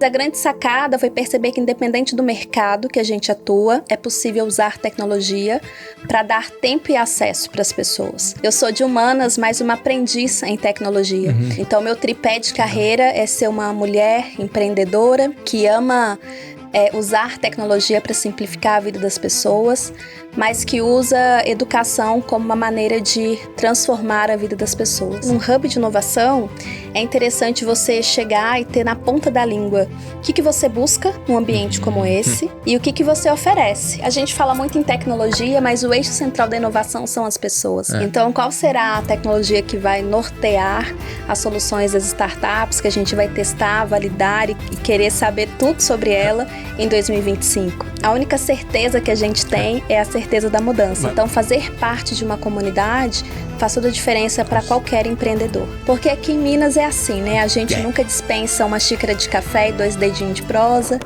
A grande sacada foi perceber que, independente do mercado que a gente atua, é possível usar tecnologia para dar tempo e acesso para as pessoas. Eu sou de humanas, mas uma aprendiz em tecnologia. Então, meu tripé de carreira é ser uma mulher empreendedora que ama usar tecnologia para simplificar a vida das pessoas, mas que usa educação como uma maneira de transformar a vida das pessoas. Num hub de inovação, é interessante você chegar e ter na ponta da língua o que você busca num ambiente como esse e o que você oferece. A gente fala muito em tecnologia, mas o eixo central da inovação são as pessoas. Então, qual será a tecnologia que vai nortear as soluções das startups, que a gente vai testar, validar e querer saber tudo sobre ela em 2025? A única certeza que a gente tem é a certeza da mudança. Então, fazer parte de uma comunidade faz toda a diferença para qualquer empreendedor. Porque aqui em Minas é assim, né? A gente nunca dispensa uma xícara de café e 2 dedinhos de prosa.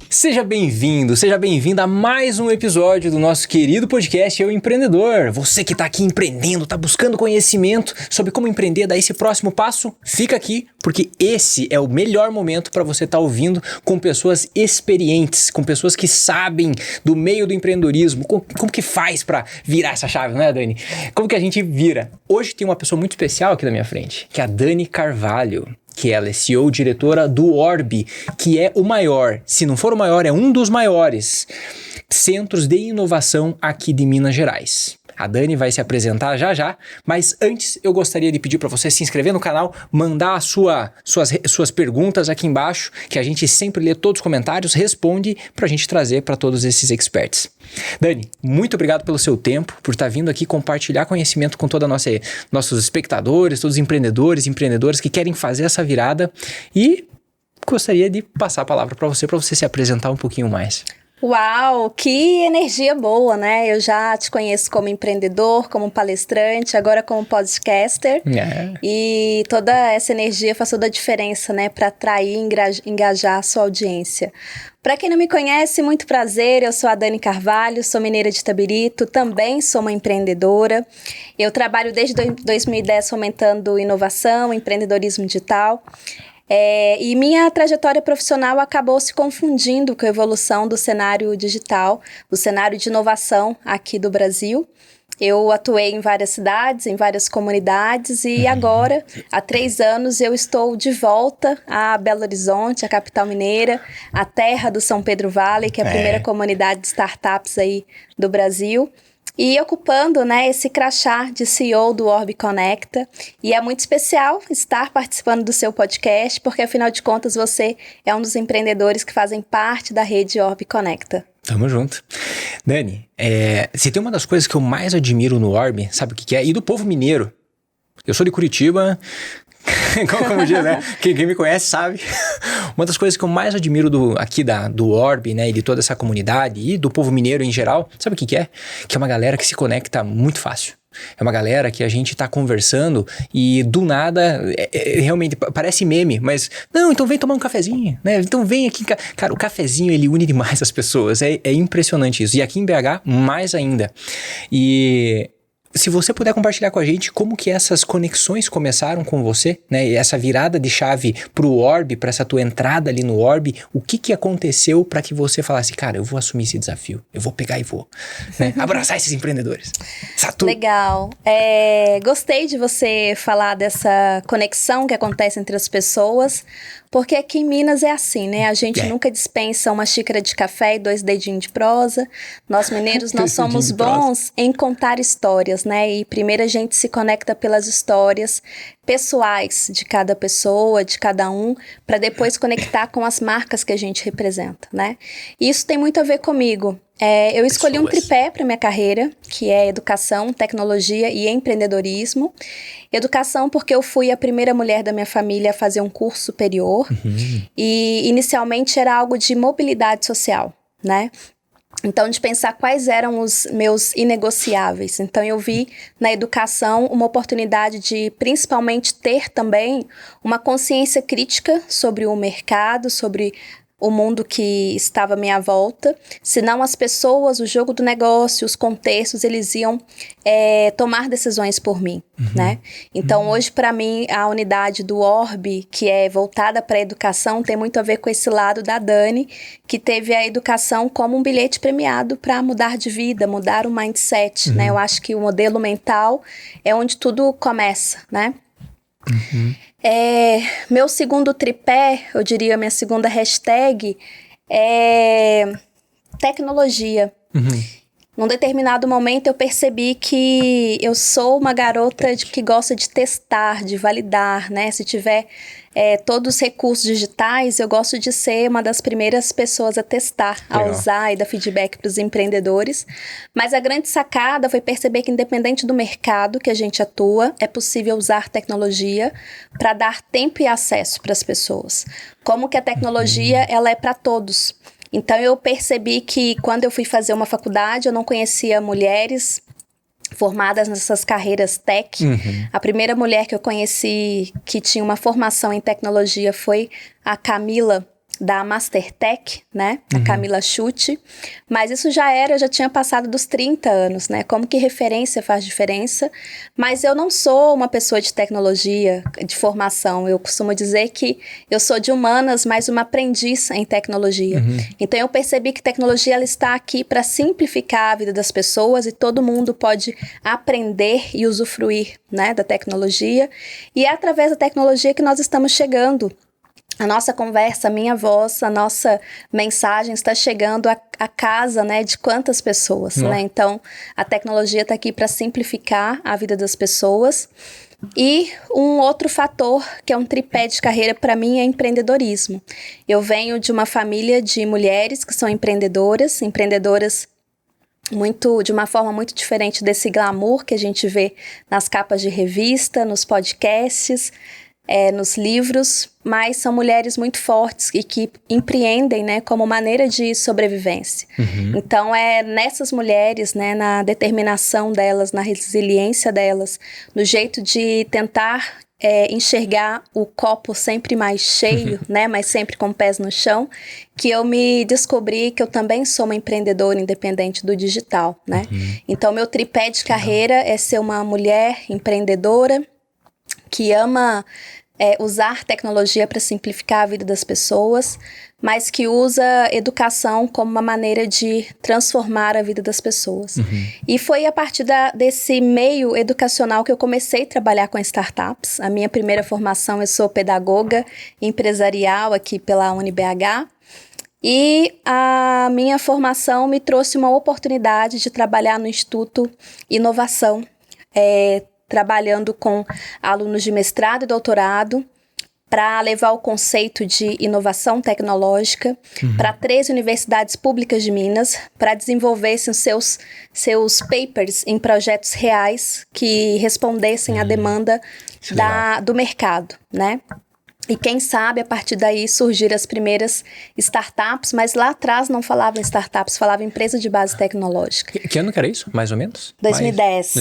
Seja bem-vindo, seja bem-vinda a mais um episódio do nosso querido podcast Eu Empreendedor. Você que está aqui empreendendo, está buscando conhecimento sobre como empreender, dar esse próximo passo, fica aqui, porque esse é o melhor momento para você estar ouvindo com pessoas experientes, com pessoas que sabem do meio do empreendedorismo, como que faz para virar essa chave, não é, Dani? Como que a gente vira? Hoje tem uma pessoa muito especial aqui na minha frente, que é a Dani Carvalho, que ela é CEO, diretora do Orbi, que é o maior, se não for o maior, é um dos maiores centros de inovação aqui de Minas Gerais. A Dani vai se apresentar já, mas antes eu gostaria de pedir para você se inscrever no canal, mandar suas perguntas aqui embaixo, que a gente sempre lê todos os comentários, responde para a gente trazer para todos esses experts. Dani, muito obrigado pelo seu tempo, por estar vindo aqui compartilhar conhecimento com todos nossos espectadores, todos os empreendedores e empreendedoras que querem fazer essa virada, e gostaria de passar a palavra para você se apresentar um pouquinho mais. Uau, que energia boa, né? Eu já te conheço como empreendedor, como palestrante, agora como podcaster. E toda essa energia faz toda a diferença, né? Para atrair e engajar a sua audiência. Para quem não me conhece, muito prazer, eu sou a Dani Carvalho, sou mineira de Itabirito, também sou uma empreendedora. Eu trabalho desde 2010 fomentando inovação, empreendedorismo digital. E minha trajetória profissional acabou se confundindo com a evolução do cenário digital, do cenário de inovação aqui do Brasil. Eu atuei em várias cidades, em várias comunidades, e agora, há 3 anos, eu estou de volta a Belo Horizonte, a capital mineira, a terra do São Pedro Valley, que é a primeira comunidade de startups aí do Brasil. E ocupando, né, esse crachá de CEO do Orbi Conecta. E é muito especial estar participando do seu podcast, porque afinal de contas você é um dos empreendedores que fazem parte da rede Orbi Conecta. Tamo junto. Dani, se tem uma das coisas que eu mais admiro no Orbi, sabe o que é? E do povo mineiro. Eu sou de Curitiba, como diz, né? Quem me conhece sabe. Uma das coisas que eu mais admiro do Orbi, né, e de toda essa comunidade e do povo mineiro em geral, sabe o que é? Que é uma galera que se conecta muito fácil. É uma galera que a gente tá conversando e do nada, realmente parece meme, mas não, então vem tomar um cafezinho, né? Então vem aqui. Cara, o cafezinho ele une demais as pessoas, é impressionante isso. E aqui em BH, mais ainda. E se você puder compartilhar com a gente como que essas conexões começaram com você, né? E essa virada de chave pro Orbi, para essa tua entrada ali no Orbi, o que aconteceu para que você falasse, cara, eu vou assumir esse desafio, eu vou pegar e vou, né? Abraçar esses empreendedores. Legal. Gostei de você falar dessa conexão que acontece entre as pessoas, porque aqui em Minas é assim, né? A gente nunca dispensa uma xícara de café e 2 dedinhos de prosa. Nós mineiros, nós somos bons em contar histórias, né? E primeiro a gente se conecta pelas histórias pessoais de cada pessoa, de cada um, para depois conectar com as marcas que a gente representa, né? E isso tem muito a ver comigo. Eu escolhi um tripé para minha carreira, que é educação, tecnologia e empreendedorismo. Educação porque eu fui a primeira mulher da minha família a fazer um curso superior. E inicialmente era algo de mobilidade social, né? Então, de pensar quais eram os meus inegociáveis. Então, eu vi na educação uma oportunidade de, principalmente, ter também uma consciência crítica sobre o mercado, sobre o mundo que estava à minha volta, senão as pessoas, o jogo do negócio, os contextos, eles iam tomar decisões por mim, né? Então, hoje, para mim, a unidade do Orbe, que é voltada para a educação, tem muito a ver com esse lado da Dani, que teve a educação como um bilhete premiado para mudar de vida, mudar o mindset, né? Eu acho que o modelo mental é onde tudo começa, né? Meu segundo tripé, eu diria minha segunda hashtag, é tecnologia. Num determinado momento eu percebi que eu sou uma garota que gosta de testar, de validar, né? Se tiver todos os recursos digitais, eu gosto de ser uma das primeiras pessoas a testar, a usar e dar feedback para os empreendedores. Mas a grande sacada foi perceber que, independente do mercado que a gente atua, é possível usar tecnologia para dar tempo e acesso para as pessoas. Como que a tecnologia ela é para todos. Então, eu percebi que quando eu fui fazer uma faculdade, eu não conhecia mulheres formadas nessas carreiras tech. A primeira mulher que eu conheci que tinha uma formação em tecnologia foi a Camila, da Mastertech, né? A Camila Chute. Mas isso eu já tinha passado dos 30 anos, né? Como que referência faz diferença. Mas eu não sou uma pessoa de tecnologia, de formação. Eu costumo dizer que eu sou de humanas, mas uma aprendiz em tecnologia. Então, eu percebi que tecnologia ela está aqui para simplificar a vida das pessoas e todo mundo pode aprender e usufruir, né, da tecnologia. E é através da tecnologia que nós estamos chegando. A nossa conversa, a minha voz, a nossa mensagem está chegando à casa, né, de quantas pessoas, né? Então, a tecnologia está aqui para simplificar a vida das pessoas. E um outro fator, que é um tripé de carreira para mim, é empreendedorismo. Eu venho de uma família de mulheres que são empreendedoras de uma forma muito diferente desse glamour que a gente vê nas capas de revista, nos podcasts, nos livros, mas são mulheres muito fortes e que empreendem, né, como maneira de sobrevivência. Então, é nessas mulheres, né, na determinação delas, na resiliência delas, no jeito de tentar enxergar o copo sempre mais cheio, né, mas sempre com pés no chão, que eu me descobri que eu também sou uma empreendedora independente do digital, né? Então, meu tripé de carreira é ser uma mulher empreendedora, que ama usar tecnologia para simplificar a vida das pessoas, mas que usa educação como uma maneira de transformar a vida das pessoas. E foi a partir desse meio educacional que eu comecei a trabalhar com startups. A minha primeira formação, eu sou pedagoga empresarial aqui pela UniBH, e a minha formação me trouxe uma oportunidade de trabalhar no Instituto Inovação, trabalhando com alunos de mestrado e doutorado para levar o conceito de inovação tecnológica para 13 universidades públicas de Minas, para desenvolvessem seus papers em projetos reais que respondessem à demanda do mercado, né? E quem sabe, a partir daí, surgir as primeiras startups, mas lá atrás não falava em startups, falava em empresa de base tecnológica. Que ano que era isso, mais ou menos? 2010.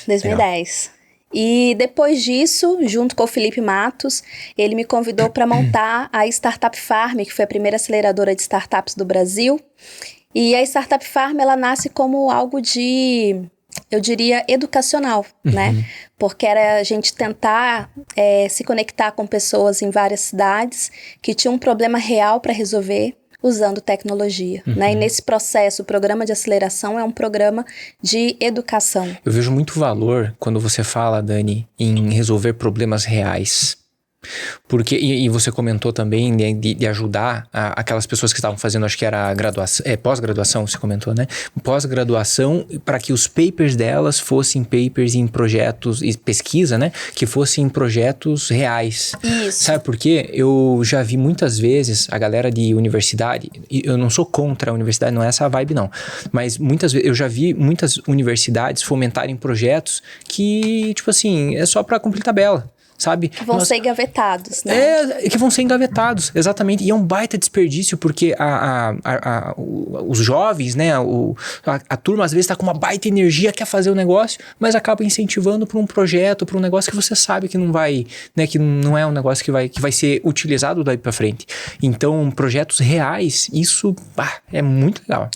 2010. E depois disso, junto com o Felipe Matos, ele me convidou para montar a Startup Farm, que foi a primeira aceleradora de startups do Brasil. E a Startup Farm, ela nasce como algo de, eu diria, educacional, né? Porque era a gente tentar se conectar com pessoas em várias cidades que tinham um problema real para resolver, usando tecnologia, né? E nesse processo, o programa de aceleração é um programa de educação. Eu vejo muito valor quando você fala, Dani, em resolver problemas reais. Porque, e você comentou também, né, de ajudar aquelas pessoas que estavam fazendo, acho que era pós-graduação, você comentou, né? Pós-graduação, para que os papers delas fossem papers em projetos, e pesquisa, né? Que fossem projetos reais. Isso. Sabe por quê? Eu já vi muitas vezes a galera de universidade, e eu não sou contra a universidade, não é essa a vibe não, mas muitas vezes eu já vi muitas universidades fomentarem projetos que, tipo assim, é só para cumprir tabela. sabe? Que vão ser engavetados, né? Que vão ser engavetados, exatamente. E é um baita desperdício, porque os jovens, né, a turma às vezes está com uma baita energia, quer fazer o negócio, mas acaba incentivando para um projeto, para um negócio que você sabe que não vai, né, que não é um negócio que vai ser utilizado daí para frente. Então, projetos reais, isso é muito legal.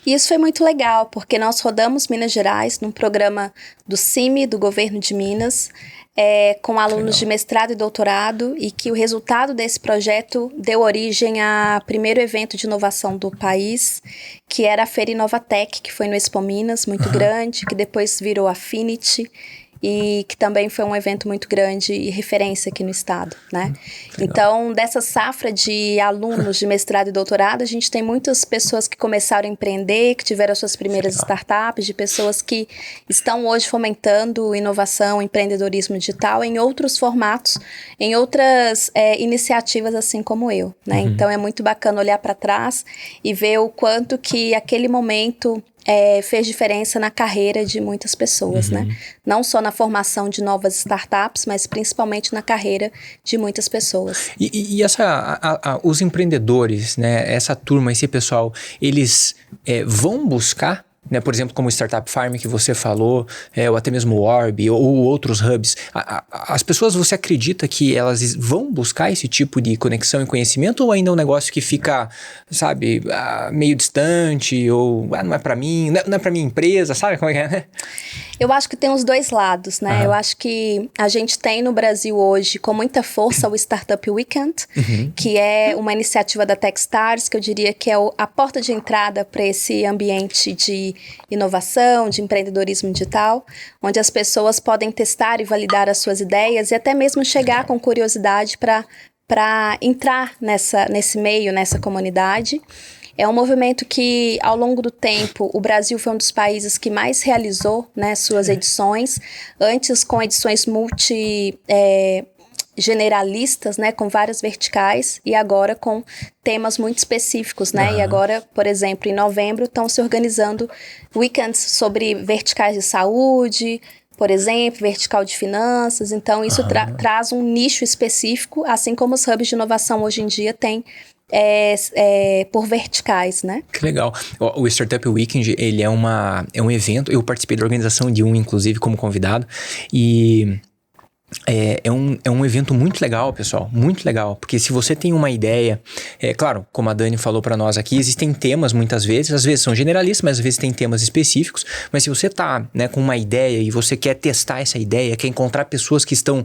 E isso foi muito legal, porque nós rodamos Minas Gerais num programa do CIMI, do Governo de Minas, com alunos de mestrado e doutorado, e que o resultado desse projeto deu origem ao primeiro evento de inovação do país, que era a Feira Inovatec, que foi no Expo Minas, muito grande, que depois virou Affinity, e que também foi um evento muito grande e referência aqui no estado, né? Então, dessa safra de alunos de mestrado e doutorado, a gente tem muitas pessoas que começaram a empreender, que tiveram suas primeiras startups, de pessoas que estão hoje fomentando inovação, empreendedorismo digital em outros formatos, em outras iniciativas assim como eu, né? Então, é muito bacana olhar para trás e ver o quanto que aquele momento fez diferença na carreira de muitas pessoas, né? Não só na formação de novas startups, mas principalmente na carreira de muitas pessoas. E os empreendedores, né? Essa turma, esse pessoal, eles vão buscar, né, por exemplo, como o Startup Farm que você falou, ou até mesmo o Orb, ou outros hubs, as pessoas, você acredita que elas vão buscar esse tipo de conexão e conhecimento, ou ainda é um negócio que fica, sabe, meio distante, ou não é pra mim, não é pra minha empresa, sabe como é que é, né? Eu acho que tem os dois lados, né? Eu acho que a gente tem no Brasil hoje, com muita força, o Startup Weekend, que é uma iniciativa da Techstars, que eu diria que é a porta de entrada para esse ambiente de inovação, de empreendedorismo digital, onde as pessoas podem testar e validar as suas ideias e até mesmo chegar com curiosidade para entrar nesse meio, nessa comunidade. É um movimento que, ao longo do tempo, o Brasil foi um dos países que mais realizou, né, suas edições, antes com edições generalistas, né, com várias verticais, e agora com temas muito específicos, né? E agora, por exemplo, em novembro, estão se organizando weekends sobre verticais de saúde, por exemplo, vertical de finanças. Então, isso traz um nicho específico, assim como os hubs de inovação hoje em dia têm por verticais, né? Que legal. O Startup Weekend, ele é um evento, eu participei da organização de inclusive, como convidado, e é um evento muito legal, pessoal, muito legal, porque se você tem uma ideia, claro, como a Dani falou para nós aqui, existem temas muitas vezes, às vezes são generalistas, mas às vezes tem temas específicos, mas se você tá, né, com uma ideia e você quer testar essa ideia, quer encontrar pessoas que estão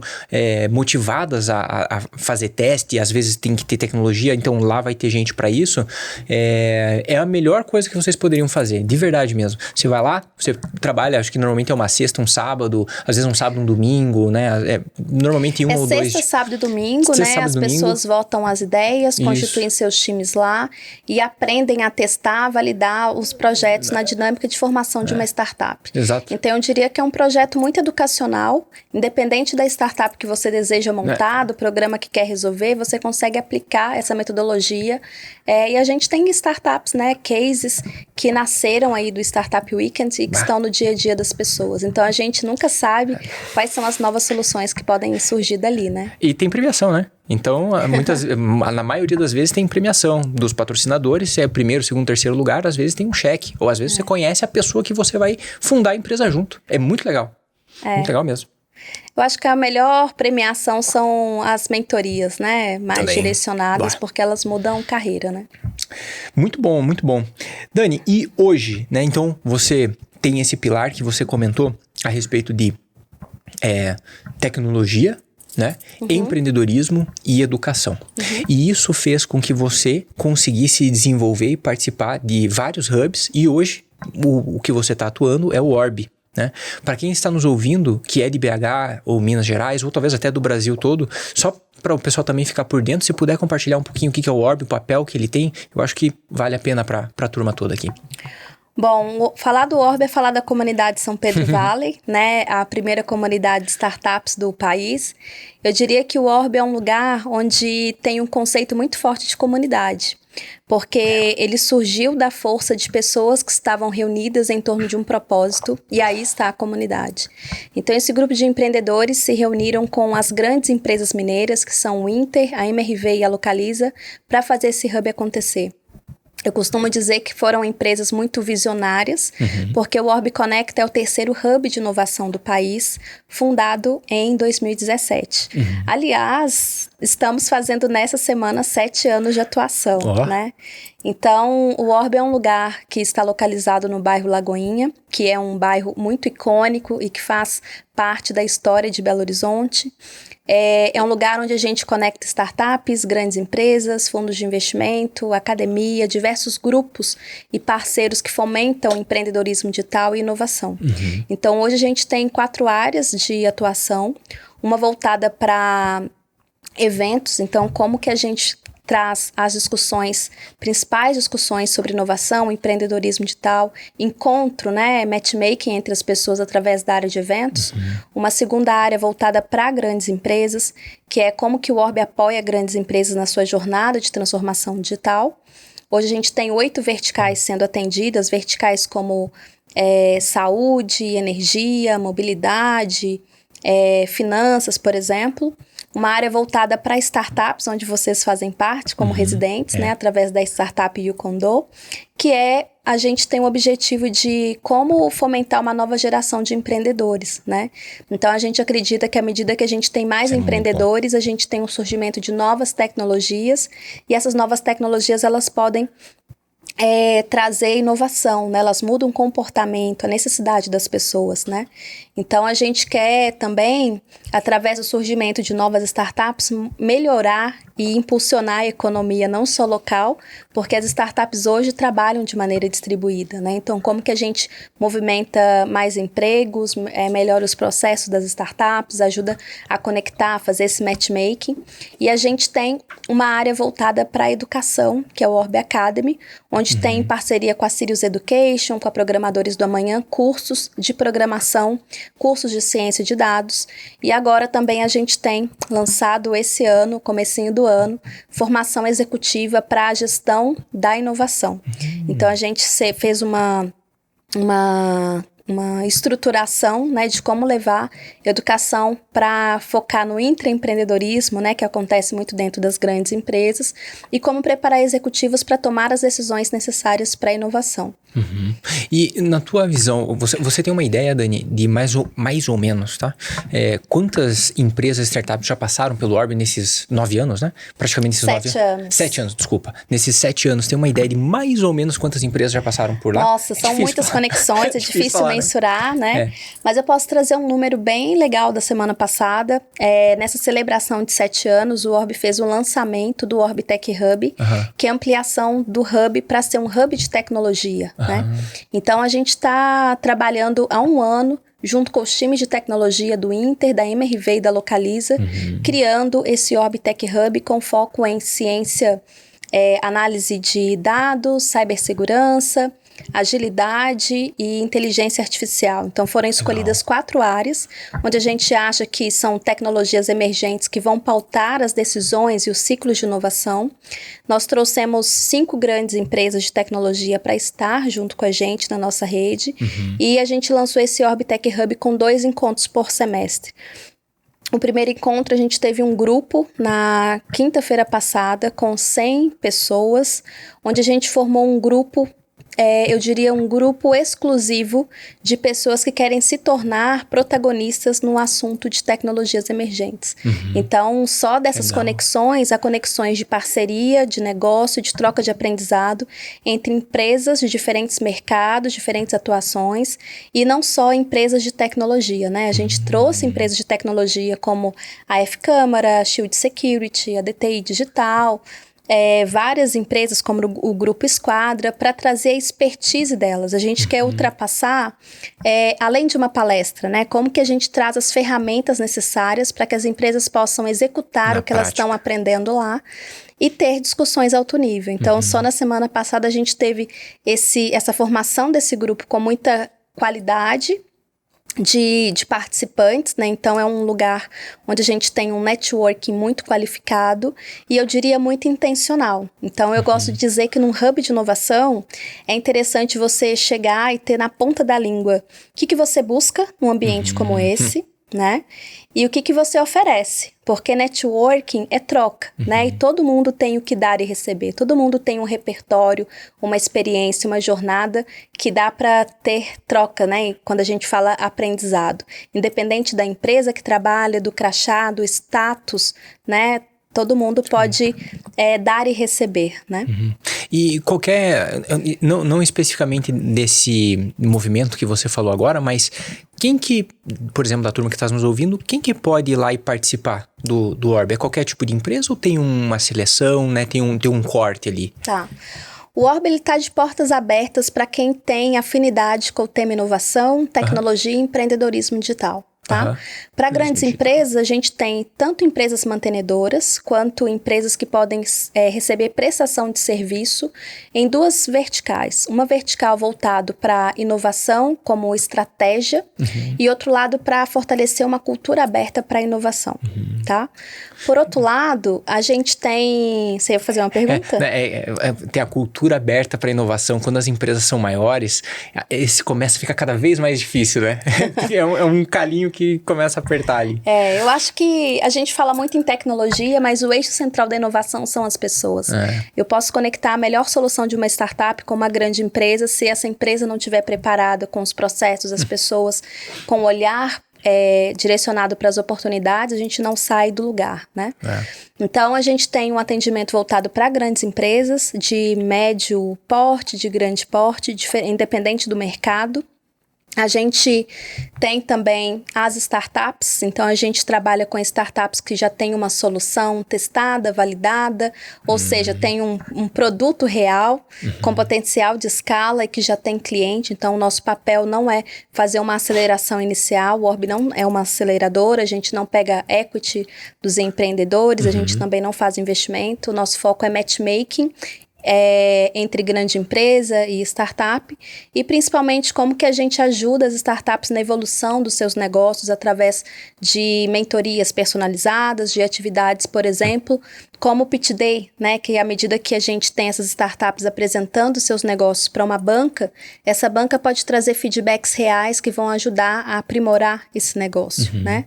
motivadas a fazer teste, às vezes tem que ter tecnologia, então lá vai ter gente para isso, é a melhor coisa que vocês poderiam fazer, de verdade mesmo. Você vai lá, você trabalha, acho que normalmente é uma sexta, um sábado, às vezes um sábado, um domingo, né? Normalmente ou dois. Sexta, sábado e domingo, né? As pessoas votam as ideias, constituem seus times lá e aprendem a testar, validar os projetos na dinâmica de formação de uma startup. Exato. Então, eu diria que é um projeto muito educacional, independente da startup que você deseja montar, do programa que quer resolver, você consegue aplicar essa metodologia. E a gente tem startups, né? Cases que nasceram aí do Startup Weekend e que estão no dia a dia das pessoas. Então, a gente nunca sabe quais são as novas soluções que podem surgir dali, né? E tem premiação, né? Então, na maioria das vezes tem premiação dos patrocinadores, se é primeiro, segundo, terceiro lugar, às vezes tem um cheque, ou às vezes você conhece a pessoa que você vai fundar a empresa junto. É muito legal. Muito legal mesmo. Eu acho que a melhor premiação são as mentorias, né? Mais também direcionadas, porque elas mudam carreira, né? Muito bom, muito bom. Dani, e hoje, né? Então, você tem esse pilar que você comentou a respeito de tecnologia, né? Empreendedorismo e educação. E isso fez com que você conseguisse desenvolver e participar de vários hubs, e hoje o que você está atuando é o Orb, né? Para quem está nos ouvindo, que é de BH ou Minas Gerais, ou talvez até do Brasil todo, só para o pessoal também ficar por dentro, se puder compartilhar um pouquinho o que é o Orb, o papel que ele tem, eu acho que vale a pena para a turma toda aqui. Bom, falar do Orbe é falar da comunidade São Pedro Valley, né? A primeira comunidade de startups do país. Eu diria que o Orbe é um lugar onde tem um conceito muito forte de comunidade, porque ele surgiu da força de pessoas que estavam reunidas em torno de um propósito, e aí está a comunidade. Então, esse grupo de empreendedores se reuniram com as grandes empresas mineiras, que são o Inter, a MRV e a Localiza, para fazer esse hub acontecer. Eu costumo dizer que foram empresas muito visionárias, porque o Orbe Connect é o terceiro hub de inovação do país, fundado em 2017. Aliás, estamos fazendo nessa semana 7 anos de atuação, né? Então, o Orbe é um lugar que está localizado no bairro Lagoinha, que é um bairro muito icônico e que faz parte da história de Belo Horizonte. É um lugar onde a gente conecta startups, grandes empresas, fundos de investimento, academia, diversos grupos e parceiros que fomentam o empreendedorismo digital e inovação. Então, hoje a gente tem 4 áreas de atuação, uma voltada para eventos, então como que a gente traz as discussões, principais discussões sobre inovação, empreendedorismo digital, encontro, né, matchmaking entre as pessoas através da área de eventos. Uma segunda área voltada para grandes empresas, que é como que o Orbe apoia grandes empresas na sua jornada de transformação digital. Hoje a gente tem 8 verticais sendo atendidas, verticais como saúde, energia, mobilidade, finanças, por exemplo. Uma área voltada para startups, onde vocês fazem parte como residentes, né, através da startup Yukondo, que a gente tem o objetivo de como fomentar uma nova geração de empreendedores, né? Então, a gente acredita que à medida que a gente tem mais empreendedores, a gente tem um surgimento de novas tecnologias, e essas novas tecnologias, elas podem trazer inovação, né? Elas mudam o comportamento, a necessidade das pessoas, né? Então, a gente quer também, através do surgimento de novas startups, melhorar e impulsionar a economia, não só local, porque as startups hoje trabalham de maneira distribuída, né? Então, como que a gente movimenta mais empregos, melhora os processos das startups, ajuda a conectar, a fazer esse matchmaking. E a gente tem uma área voltada para a educação, que é o Orbe Academy, onde tem parceria com a Sirius Education, com a Programadores do Amanhã, cursos de programação, cursos de ciência de dados. E agora também a gente tem lançado esse ano, comecinho do ano, formação executiva para a gestão da inovação. Então a gente fez uma estruturação, né, de como levar educação para focar no intraempreendedorismo, né, que acontece muito dentro das grandes empresas, e como preparar executivos para tomar as decisões necessárias para a inovação. E na tua visão, você tem uma ideia, Dani, de mais ou menos, tá? Quantas empresas, startups já passaram pelo Orbe nesses 9 anos, né? Praticamente esses 7 anos. 7 anos, desculpa. Nesses 7 anos, tem uma ideia de mais ou menos quantas empresas já passaram por lá? Nossa, são muitas conexões, é difícil mensurar, né? Mas eu posso trazer um número bem legal da semana passada. Nessa celebração de 7 anos, o Orbe fez o lançamento do Orbe Tech Hub, que é a ampliação do hub para ser um hub de tecnologia, né? Então, a gente está trabalhando há 1 ano, junto com os times de tecnologia do Inter, da MRV e da Localiza, criando esse Orbe Tech Hub com foco em ciência, análise de dados, cibersegurança, agilidade e inteligência artificial. Então foram escolhidas 4 áreas, onde a gente acha que são tecnologias emergentes que vão pautar as decisões e os ciclos de inovação. Nós trouxemos 5 grandes empresas de tecnologia para estar junto com a gente na nossa rede, e a gente lançou esse Orbe Tech Hub com 2 encontros por semestre. O primeiro encontro, a gente teve um grupo na quinta-feira passada com 100 pessoas, onde a gente formou um grupo, eu diria um grupo exclusivo de pessoas que querem se tornar protagonistas no assunto de tecnologias emergentes. Então, só dessas conexões, há conexões de parceria, de negócio, de troca de aprendizado entre empresas de diferentes mercados, diferentes atuações, e não só empresas de tecnologia, né? A gente trouxe empresas de tecnologia como a F-Câmara, a Shield Security, a DTI Digital, várias empresas, como o Grupo Esquadra, para trazer a expertise delas. A gente quer ultrapassar, além de uma palestra, né? Como que a gente traz as ferramentas necessárias para que as empresas possam executar o que elas estão aprendendo lá e ter discussões alto nível. Então, só na semana passada a gente teve essa formação desse grupo com muita qualidade de participantes, né? Então é um lugar onde a gente tem um networking muito qualificado e eu diria muito intencional. Então eu gosto de dizer que num hub de inovação é interessante você chegar e ter na ponta da língua o que você busca num ambiente como esse, né? E o que você oferece, porque networking é troca, né? E todo mundo tem o que dar e receber, todo mundo tem um repertório, uma experiência, uma jornada que dá para ter troca, né? Quando a gente fala aprendizado, independente da empresa que trabalha, do crachá, do status, né? Todo mundo pode dar e receber, né? E não especificamente desse movimento que você falou agora, mas quem que, por exemplo, da turma que está nos ouvindo, quem que pode ir lá e participar do Orb? É qualquer tipo de empresa ou tem uma seleção, né? Tem um corte ali? Tá. O Orb está de portas abertas para quem tem afinidade com o tema inovação, tecnologia e empreendedorismo digital. Tá? Para grandes empresas, a gente tem tanto empresas mantenedoras quanto empresas que podem receber prestação de serviço em duas verticais. Uma vertical voltado para inovação como estratégia e outro lado para fortalecer uma cultura aberta para a inovação. Tá? Por outro lado, a gente tem... Você ia fazer uma pergunta? Tem a cultura aberta para a inovação. Quando as empresas são maiores, esse começa a ficar cada vez mais difícil, né? É um calinho que começa a apertar ali. Eu acho que a gente fala muito em tecnologia, mas o eixo central da inovação são as pessoas. Eu posso conectar a melhor solução de uma startup com uma grande empresa se essa empresa não estiver preparada com os processos, as pessoas, com o olhar direcionado para as oportunidades, a gente não sai do lugar, né? Então, a gente tem um atendimento voltado para grandes empresas, de médio porte, de grande porte, independente do mercado. A gente tem também as startups, então a gente trabalha com startups que já tem uma solução testada, validada, ou seja, tem um produto real com potencial de escala e que já tem cliente. Então o nosso papel não é fazer uma aceleração inicial, o Orb não é uma aceleradora, a gente não pega equity dos empreendedores, a gente também não faz investimento, o nosso foco é matchmaking, entre grande empresa e startup, e principalmente como que a gente ajuda as startups na evolução dos seus negócios através de mentorias personalizadas, de atividades, por exemplo, como o Pitch Day, né, que à medida que a gente tem essas startups apresentando seus negócios para uma banca, essa banca pode trazer feedbacks reais que vão ajudar a aprimorar esse negócio, né?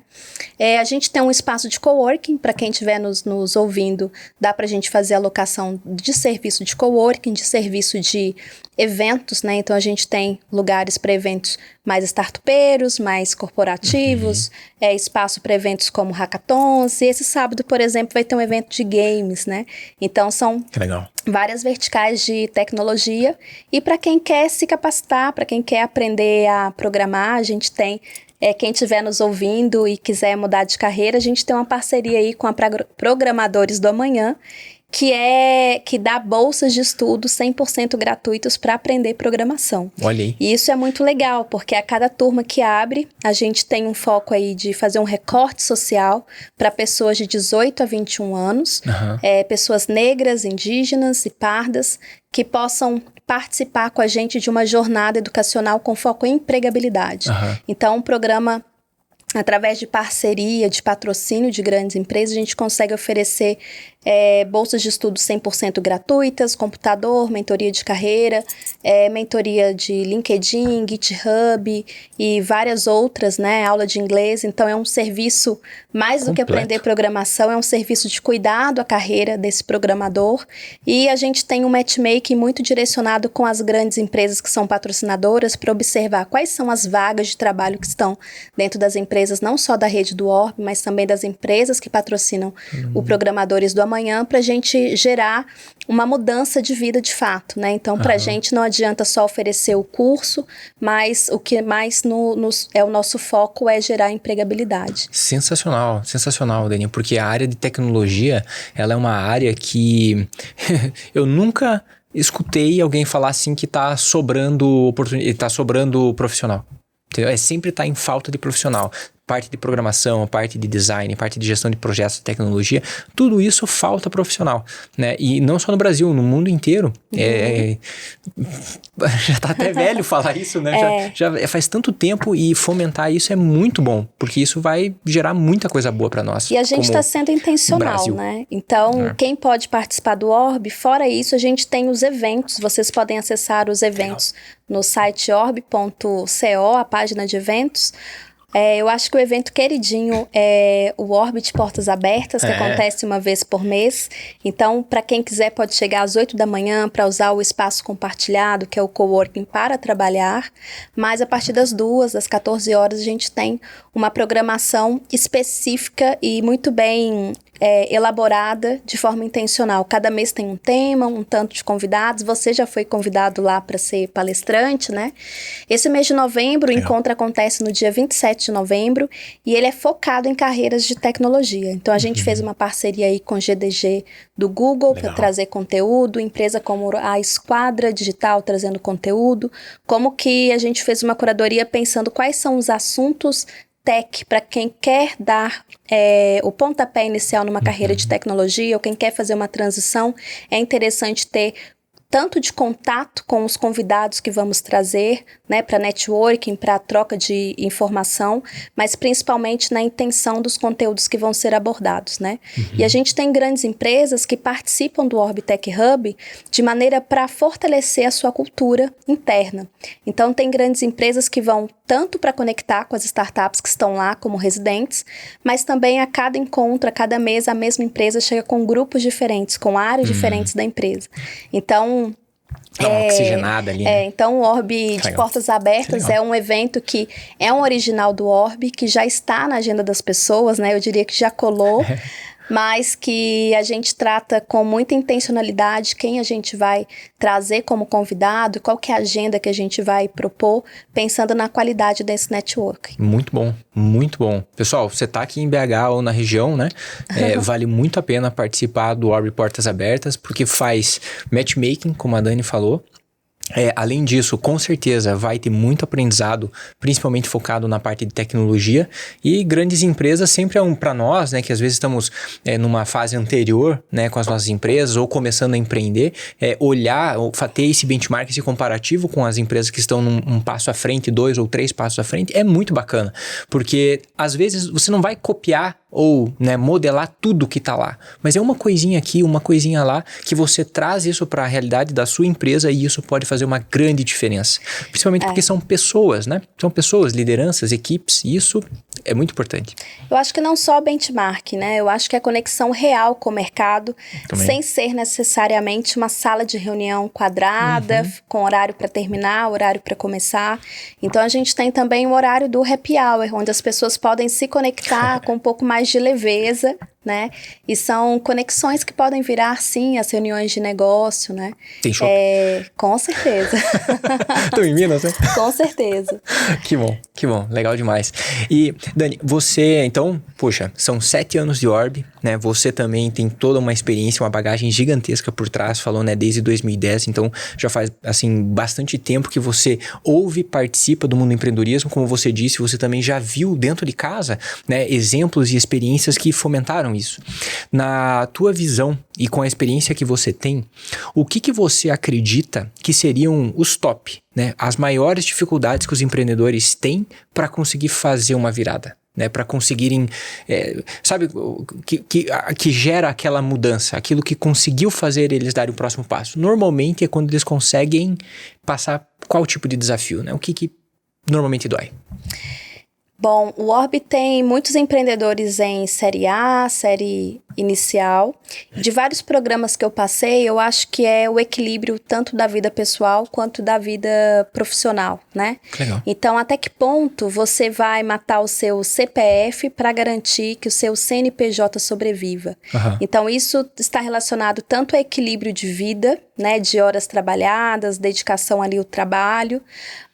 A gente tem um espaço de coworking, para quem estiver nos ouvindo, dá para a gente fazer alocação de serviço de coworking, de serviço de eventos, né? Então a gente tem lugares para eventos mais startupeiros, mais corporativos, espaço para eventos como hackathons, e esse sábado, por exemplo, vai ter um evento de games, né? Então são várias verticais de tecnologia, e para quem quer se capacitar, para quem quer aprender a programar, a gente tem... quem estiver nos ouvindo e quiser mudar de carreira, a gente tem uma parceria aí com a Programadores do Amanhã, que dá bolsas de estudo 100% gratuitos para aprender programação. Olha aí. E isso é muito legal, porque a cada turma que abre, a gente tem um foco aí de fazer um recorte social para pessoas de 18 a 21 anos, pessoas negras, indígenas e pardas, que possam participar com a gente de uma jornada educacional com foco em empregabilidade. Então, um programa... Através de parceria, de patrocínio de grandes empresas, a gente consegue oferecer bolsas de estudo 100% gratuitas, computador, mentoria de carreira, mentoria de LinkedIn, GitHub e várias outras, né? Aula de inglês. Então, é um serviço, mais do que aprender programação, é um serviço de cuidado à carreira desse programador. E a gente tem um matchmaking muito direcionado com as grandes empresas que são patrocinadoras para observar quais são as vagas de trabalho que estão dentro das empresas, não só da rede do Orb, mas também das empresas que patrocinam o Programadores do Amanhã, manhã para a gente gerar uma mudança de vida de fato, né? Então, para a gente não adianta só oferecer o curso, mas o que mais é o nosso foco é gerar empregabilidade. Sensacional, sensacional, Dani, porque a área de tecnologia, ela é uma área que eu nunca escutei alguém falar assim que tá sobrando oportunidade, tá sobrando profissional. Entendeu? Sempre tá em falta de profissional. Parte de programação, parte de design, parte de gestão de projetos de tecnologia, tudo isso falta profissional, né? E não só no Brasil, no mundo inteiro. Já tá até velho falar isso, né? Já faz tanto tempo e fomentar isso é muito bom, porque isso vai gerar muita coisa boa para nós. E a gente está sendo intencional, né? Então, quem pode participar do Orb, fora isso, a gente tem os eventos. Vocês podem acessar os eventos no site orb.co, a página de eventos. Eu acho que o evento queridinho é o Orb de Portas Abertas, que acontece uma vez por mês. Então, para quem quiser, pode chegar às 8 da manhã para usar o espaço compartilhado, que é o coworking para trabalhar. Mas a partir das 2, das 14 horas, a gente tem uma programação específica e muito bem elaborada de forma intencional. Cada mês tem um tema, um tanto de convidados. Você já foi convidado lá para ser palestrante, né? Esse mês de novembro, o encontro acontece no dia 27 de novembro e ele é focado em carreiras de tecnologia. Então, a gente fez uma parceria aí com o GDG do Google para trazer conteúdo, empresa como a Esquadra Digital trazendo conteúdo, como que a gente fez uma curadoria pensando quais são os assuntos tech para quem quer dar o pontapé inicial numa carreira de tecnologia ou quem quer fazer uma transição. É interessante ter tanto de contato com os convidados que vamos trazer, né, para networking, para troca de informação, mas principalmente na intenção dos conteúdos que vão ser abordados, né? E a gente tem grandes empresas que participam do Orb Tech Hub de maneira para fortalecer a sua cultura interna. Então, tem grandes empresas que vão tanto para conectar com as startups que estão lá como residentes, mas também a cada encontro, a cada mês, a mesma empresa chega com grupos diferentes, com áreas diferentes da empresa. Então, dá uma oxigenada ali, né? Então o Orb de Portas Abertas é um evento que é um original do Orb, que já está na agenda das pessoas, né? Eu diria que já colou, mas que a gente trata com muita intencionalidade quem a gente vai trazer como convidado, qual que é a agenda que a gente vai propor, pensando na qualidade desse network. Muito bom, muito bom. Pessoal, você tá aqui em BH ou na região, né? Vale muito a pena participar do Orb Portas Abertas, porque faz matchmaking, como a Dani falou. Além disso, com certeza vai ter muito aprendizado, principalmente focado na parte de tecnologia, e grandes empresas sempre para nós, né, que às vezes estamos numa fase anterior, né, com as nossas empresas ou começando a empreender, olhar, ter esse benchmark, esse comparativo com as empresas que estão um passo à frente, 2 ou 3 passos à frente, é muito bacana, porque às vezes você não vai copiar ou, né, modelar tudo que tá lá, mas é uma coisinha aqui, uma coisinha lá, que você traz isso para a realidade da sua empresa e isso pode fazer uma grande diferença, principalmente porque são pessoas, né? São pessoas, lideranças, equipes, e isso é muito importante. Eu acho que não só benchmark, né? Eu acho que a conexão real com o mercado, sem ser necessariamente uma sala de reunião quadrada, com horário para terminar, horário para começar. Então, a gente tem também o horário do happy hour, onde as pessoas podem se conectar com um pouco mais de leveza, né? E são conexões que podem virar, sim, as reuniões de negócio, né? Tem shopping? Com certeza. Estão em Minas, né? Com certeza. Que bom, legal demais. E, Dani, você, então, poxa, são 7 anos de Orb, né? Você também tem toda uma experiência, uma bagagem gigantesca por trás, falou, né, desde 2010, então já faz, assim, bastante tempo que você ouve, participa do mundo do empreendedorismo, como você disse, você também já viu dentro de casa, né, exemplos e experiências que fomentaram isso. Na tua visão e com a experiência que você tem, o que você acredita que seriam os top, né, as maiores dificuldades que os empreendedores têm para conseguir fazer uma virada? Né, para conseguirem, sabe, que gera aquela mudança, aquilo que conseguiu fazer eles darem o próximo passo. Normalmente é quando eles conseguem passar qual tipo de desafio, né? O que normalmente dói? Bom, o Orb tem muitos empreendedores em série A, série inicial. De vários programas que eu passei, eu acho que é o equilíbrio tanto da vida pessoal quanto da vida profissional, né? Legal. Então, até que ponto você vai matar o seu CPF para garantir que o seu CNPJ sobreviva? Então, isso está relacionado tanto ao equilíbrio de vida, né, de horas trabalhadas, dedicação ali ao trabalho,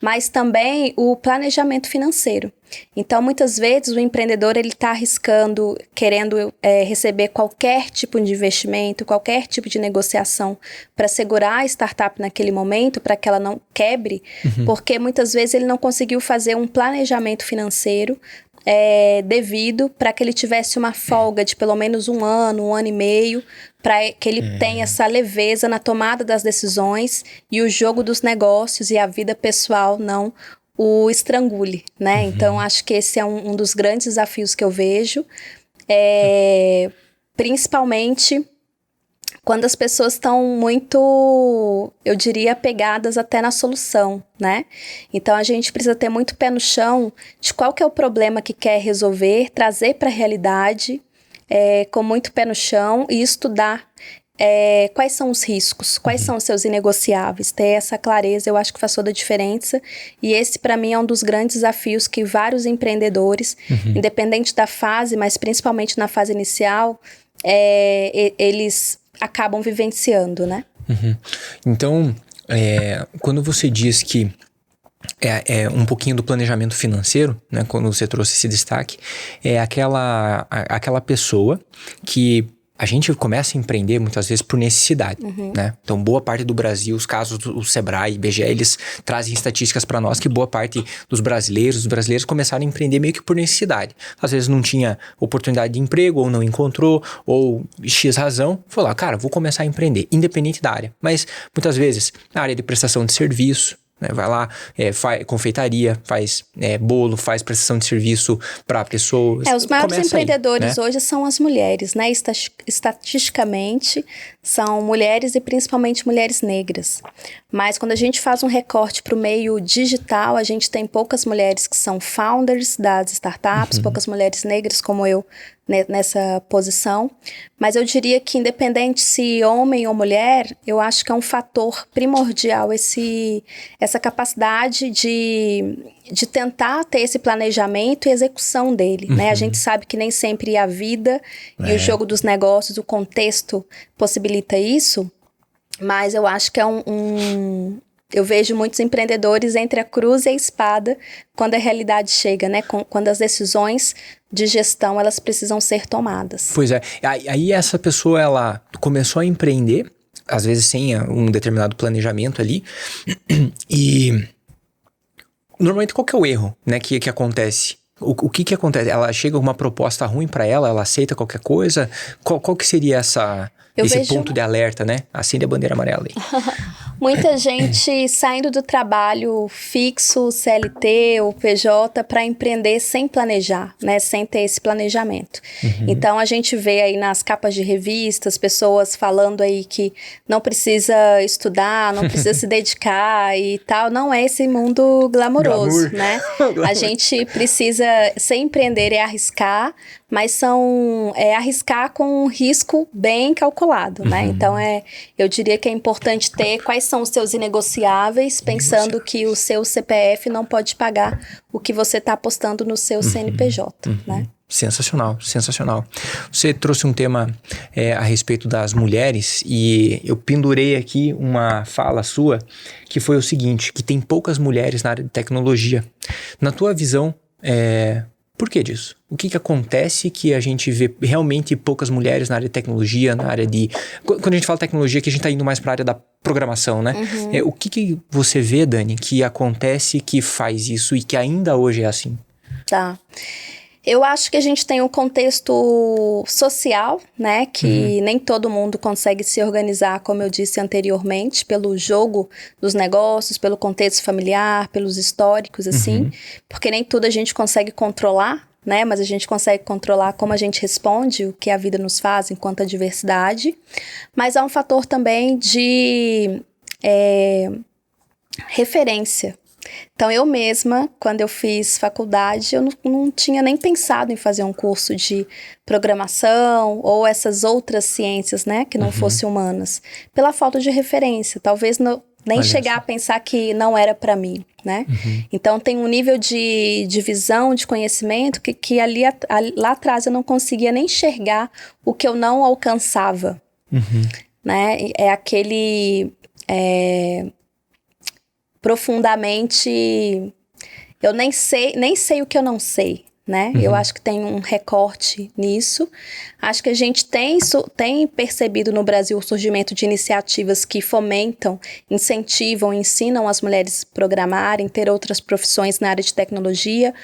mas também o planejamento financeiro. Então, muitas vezes, o empreendedor ele está arriscando, querendo receber qualquer tipo de investimento, qualquer tipo de negociação para segurar a startup naquele momento, para que ela não quebre, porque muitas vezes ele não conseguiu fazer um planejamento financeiro devido para que ele tivesse uma folga de pelo menos um ano e meio, para que ele tenha essa leveza na tomada das decisões e o jogo dos negócios e a vida pessoal não o estrangule, né? Então, acho que esse é um dos grandes desafios que eu vejo, principalmente quando as pessoas estão muito, eu diria, apegadas até na solução, né? Então, a gente precisa ter muito pé no chão de qual que é o problema que quer resolver, trazer para a realidade, com muito pé no chão e estudar quais são os riscos, quais são os seus inegociáveis. Ter essa clareza, eu acho que faz toda a diferença. E esse, para mim, é um dos grandes desafios que vários empreendedores, independente da fase, mas principalmente na fase inicial, eles acabam vivenciando, né? Então, quando você diz que um pouquinho do planejamento financeiro, né, quando você trouxe esse destaque, é aquela pessoa que a gente começa a empreender muitas vezes por necessidade, né? Então, boa parte do Brasil, os casos do Sebrae, IBGE, eles trazem estatísticas para nós que boa parte dos brasileiros começaram a empreender meio que por necessidade. Às vezes não tinha oportunidade de emprego, ou não encontrou, ou X razão, foi lá, cara, vou começar a empreender, independente da área. Mas, muitas vezes, na área de prestação de serviço, né? Vai lá, faz confeitaria, faz bolo, faz prestação de serviço para pessoas. Os maiores empreendedores hoje são as mulheres, né? Estatisticamente, são mulheres e principalmente mulheres negras. Mas quando a gente faz um recorte para o meio digital, a gente tem poucas mulheres que são founders das startups, poucas mulheres negras como eu nessa posição. Mas eu diria que independente se homem ou mulher, eu acho que é um fator primordial essa capacidade de tentar ter esse planejamento e execução dele, né? A gente sabe que nem sempre a vida e o jogo dos negócios, o contexto possibilita isso, mas eu acho que eu vejo muitos empreendedores entre a cruz e a espada quando a realidade chega, né? Quando as decisões de gestão, elas precisam ser tomadas. Pois é. Aí essa pessoa, ela começou a empreender, às vezes sem um determinado planejamento ali, e normalmente qual que é o erro, né, que acontece? O que acontece? Ela chega com uma proposta ruim para ela aceita qualquer coisa? Qual que seria esse ponto de alerta, né? Acende a bandeira amarela aí. Muita gente saindo do trabalho fixo, CLT ou PJ para empreender sem planejar, né? Sem ter esse planejamento. Então, a gente vê aí nas capas de revistas, pessoas falando aí que não precisa estudar, não precisa se dedicar e tal. Não é esse mundo glamouroso, né? A gente precisa, sem empreender é arriscar, mas arriscar com um risco bem calculado, né? Então, eu diria que é importante ter quais são os seus inegociáveis, pensando que o seu CPF não pode pagar o que você está apostando no seu CNPJ, né? Sensacional, sensacional. Você trouxe um tema a respeito das mulheres e eu pendurei aqui uma fala sua que foi o seguinte, que tem poucas mulheres na área de tecnologia. Na tua visão, por que disso? O que acontece que a gente vê realmente poucas mulheres na área de tecnologia, na área de... Quando a gente fala tecnologia, que a gente tá indo mais para a área da programação, né? O que você vê, Dani, que acontece que faz isso e que ainda hoje é assim? Tá. Eu acho que a gente tem um contexto social, né, que nem todo mundo consegue se organizar, como eu disse anteriormente, pelo jogo dos negócios, pelo contexto familiar, pelos históricos, assim, porque nem tudo a gente consegue controlar, né, mas a gente consegue controlar como a gente responde, o que a vida nos faz enquanto a diversidade, mas há um fator também de referência. Então, eu mesma, quando eu fiz faculdade, eu não tinha nem pensado em fazer um curso de programação ou essas outras ciências, né, que não fossem humanas, pela falta de referência. Talvez nem chegar a pensar que não era para mim, né? Então, tem um nível de visão, de conhecimento, que lá atrás eu não conseguia nem enxergar o que eu não alcançava, né? É aquele... profundamente... Eu nem sei o que eu não sei, né? Eu acho que tem um recorte nisso. Acho que a gente tem percebido no Brasil o surgimento de iniciativas que fomentam, incentivam, ensinam as mulheres a programarem, ter outras profissões na área de tecnologia.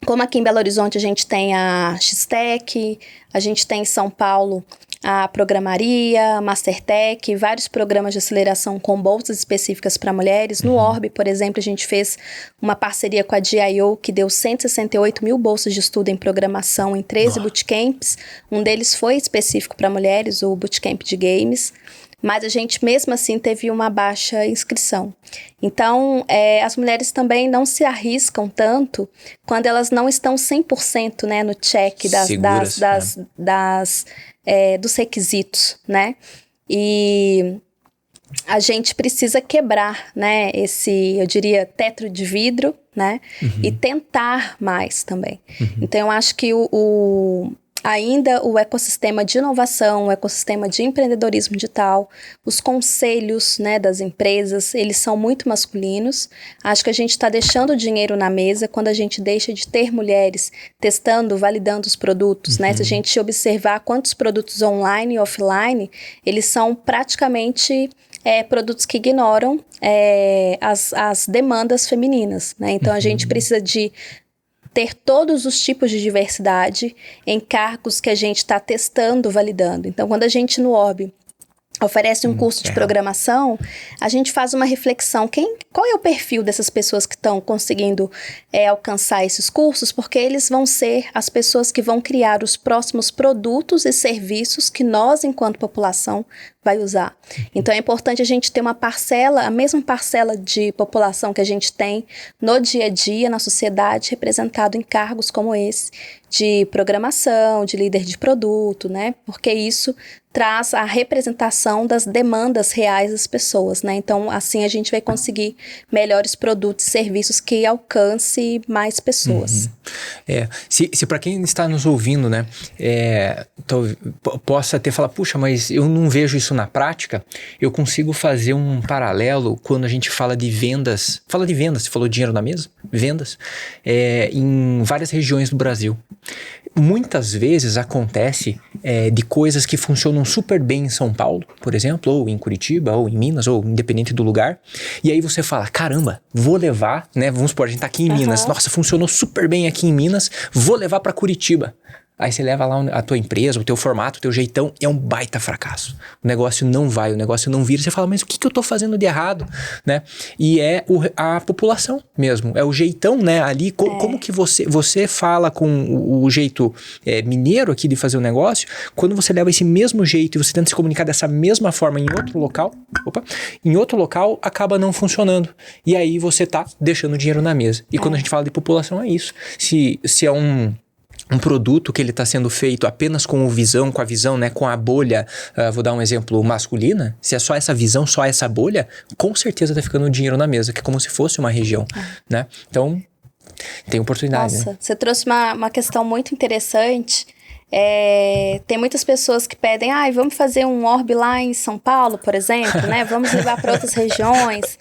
Como aqui em Belo Horizonte a gente tem a X-Tech, a gente tem em São Paulo a Programaria, a Mastertech, vários programas de aceleração com bolsas específicas para mulheres. No Orbe, por exemplo, a gente fez uma parceria com a DIO, que deu 168 mil bolsas de estudo em programação em 13 bootcamps. Um deles foi específico para mulheres, o Bootcamp de Games. Mas a gente, mesmo assim, teve uma baixa inscrição. Então, as mulheres também não se arriscam tanto quando elas não estão 100%, né, no check dos requisitos, né? E a gente precisa quebrar, né, esse, eu diria, teto de vidro, né? E tentar mais também. Então, eu acho que ainda o ecossistema de inovação, o ecossistema de empreendedorismo digital, os conselhos, né, das empresas, eles são muito masculinos. Acho que a gente está deixando dinheiro na mesa quando a gente deixa de ter mulheres testando, validando os produtos, né? Se a gente observar quantos produtos online e offline, eles são praticamente produtos que ignoram as demandas femininas, né? Então, a gente precisa de ter todos os tipos de diversidade em cargos que a gente está testando, validando. Então, quando a gente no Orbe oferece um curso de programação, a gente faz uma reflexão. Qual é o perfil dessas pessoas que estão conseguindo alcançar esses cursos? Porque eles vão ser as pessoas que vão criar os próximos produtos e serviços que nós, enquanto população, vai usar. Então, é importante a gente ter a mesma parcela de população que a gente tem no dia a dia, na sociedade, representado em cargos como esse, de programação, de líder de produto, né? Porque isso traz a representação das demandas reais das pessoas, né? Então, assim a gente vai conseguir melhores produtos e serviços que alcance mais pessoas. Se para quem está nos ouvindo, né, possa até falar, puxa, mas eu não vejo isso na prática, eu consigo fazer um paralelo quando a gente fala de vendas. Fala de vendas, você falou dinheiro na mesa? Vendas. Em várias regiões do Brasil. Muitas vezes acontece de coisas que funcionam super bem em São Paulo, por exemplo, ou em Curitiba, ou em Minas, ou independente do lugar. E aí você fala, caramba, vou levar, né? Vamos supor, a gente tá aqui em Minas. Nossa, funcionou super bem aqui em Minas, vou levar para Curitiba. Aí você leva lá a tua empresa, o teu formato, o teu jeitão, é um baita fracasso. O negócio não vai, o negócio não vira. Você fala, mas o que eu tô fazendo de errado, né? E a população mesmo, é o jeitão, né? Ali, como que você fala com o jeito mineiro aqui de fazer o negócio, quando você leva esse mesmo jeito e você tenta se comunicar dessa mesma forma em outro local, acaba não funcionando. E aí você tá deixando dinheiro na mesa. E quando a gente fala de população, é isso. Se é um produto que ele está sendo feito apenas com a visão, né, com a bolha, vou dar um exemplo masculina, se é só essa visão, só essa bolha, com certeza está ficando dinheiro na mesa, que é como se fosse uma região, né? Então, tem oportunidade. Nossa, né? Você trouxe uma questão muito interessante. Tem muitas pessoas que pedem, vamos fazer um Orbe lá em São Paulo, por exemplo, né? Vamos levar para outras regiões.